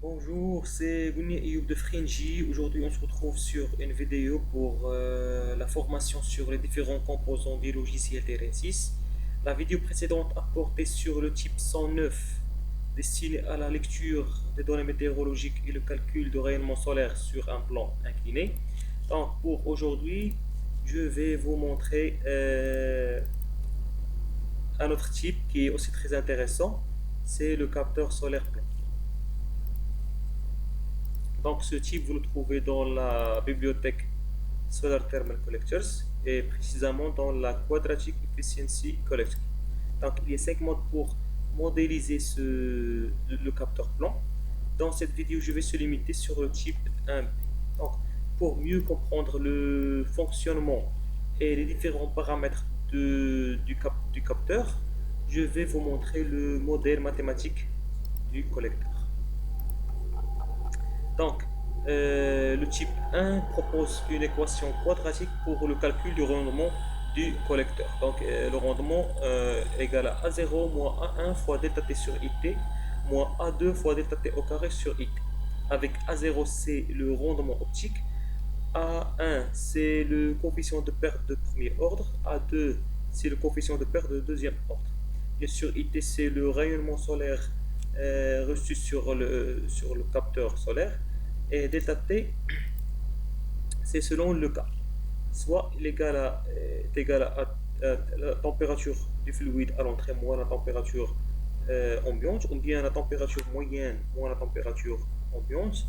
Bonjour, c'est Gouni Ayoub de Fringy. Aujourd'hui, on se retrouve sur une vidéo pour la formation sur les différents composants du logiciel TRN6. La vidéo précédente a porté sur le type 109, destiné à la lecture des données météorologiques et le calcul de rayonnement solaire sur un plan incliné. Donc, pour aujourd'hui, je vais vous montrer un autre type qui est aussi très intéressant, c'est le capteur solaire plan. Donc ce type, vous le trouvez dans la bibliothèque Solar Thermal Collectors et précisément dans la Quadratic Efficiency Collector. Donc il y a 5 modes pour modéliser le capteur plan. Dans cette vidéo, je vais se limiter sur le type 1. Donc pour mieux comprendre le fonctionnement et les différents paramètres du capteur, je vais vous montrer le modèle mathématique du collecteur. Donc, le type 1 propose une équation quadratique pour le calcul du rendement du collecteur. Donc, le rendement égal à A0 moins A1 fois delta T sur IT moins A2 fois delta T au carré sur IT. Avec A0, c'est le rendement optique. A1, c'est le coefficient de perte de premier ordre. A2, c'est le coefficient de perte de deuxième ordre. Bien sûr, IT, c'est le rayonnement solaire reçu sur le capteur solaire. Et delta T, c'est selon le cas. Soit il est égal à la température du fluide à l'entrée moins la température ambiante, ou bien la température moyenne moins la température ambiante,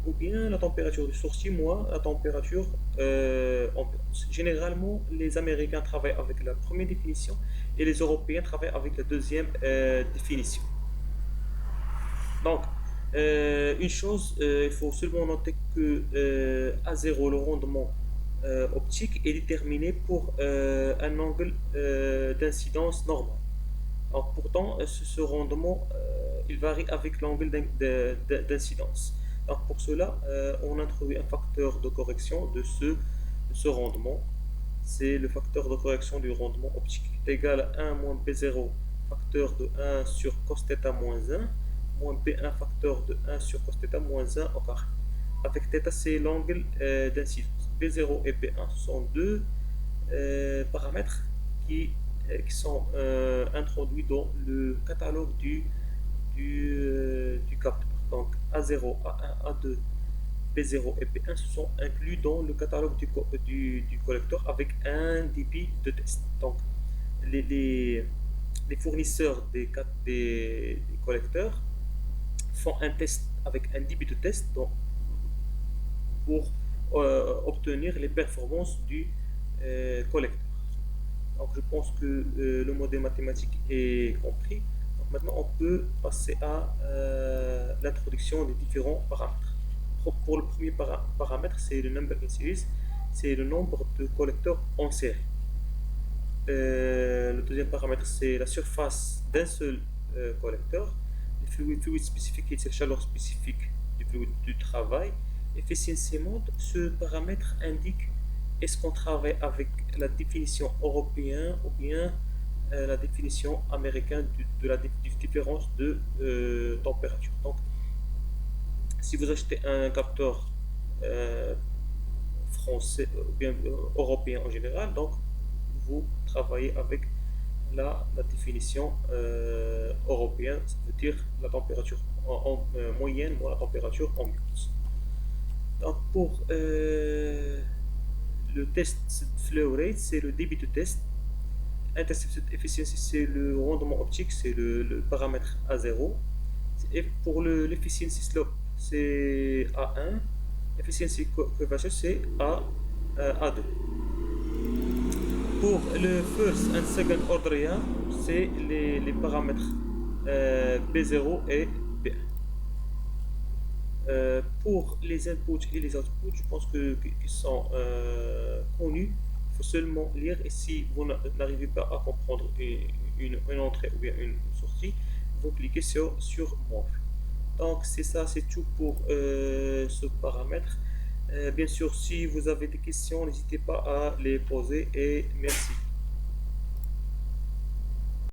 ou bien la température de sortie moins la température ambiante. Généralement, les Américains travaillent avec la première définition et les Européens travaillent avec la deuxième définition. Donc, une chose, il faut seulement noter que A0, le rendement optique, est déterminé pour un angle d'incidence normal. Alors, pourtant, ce rendement, il varie avec l'angle d'incidence. Donc, pour cela, on introduit un facteur de correction de ce rendement. C'est le facteur de correction du rendement optique qui est égal à 1 moins B0, facteur de 1 sur cos θ moins 1, moins B1 facteur de 1 sur cos θ moins 1 au carré. Avec θ, c'est l'angle d'incidence. B0 et B1 sont deux paramètres qui sont introduits dans le catalogue du capteur. Donc A0, A1, A2, B0 et B1 sont inclus dans le catalogue du collecteur avec un débit de test. Donc les fournisseurs des collecteurs font un test avec un débit de test pour obtenir les performances du collecteur. Donc je pense que le modèle mathématique est compris. Donc maintenant on peut passer à l'introduction des différents paramètres. Pour le premier paramètre, c'est le number in series, c'est le nombre de collecteurs en série. Le deuxième paramètre, c'est la surface d'un seul collecteur. Le fluid spécifique, c'est la chaleur spécifique du fluide du travail. Efficiency mode, ce paramètre indique est-ce qu'on travaille avec la définition européenne ou bien la définition américaine de la différence de température. Donc, si vous achetez un capteur français ou bien européen en général, donc vous travaillez avec la définition européenne, ça veut dire la température moyenne ou la température ambiante. Donc pour le test flow rate, c'est le débit de test. Intercepted efficiency, c'est le rendement optique, c'est le paramètre A0. Et pour l'efficiency slope, c'est A1. Efficiency curvature, c'est A2. Pour le first and second order, c'est les paramètres B0 et B1. Pour les inputs et les outputs, je pense qu'ils sont connus. Il faut seulement lire, et si vous n'arrivez pas à comprendre une entrée ou bien une sortie, vous cliquez sur More. Donc c'est ça, c'est tout pour ce paramètre. Bien sûr, si vous avez des questions, n'hésitez pas à les poser, et merci.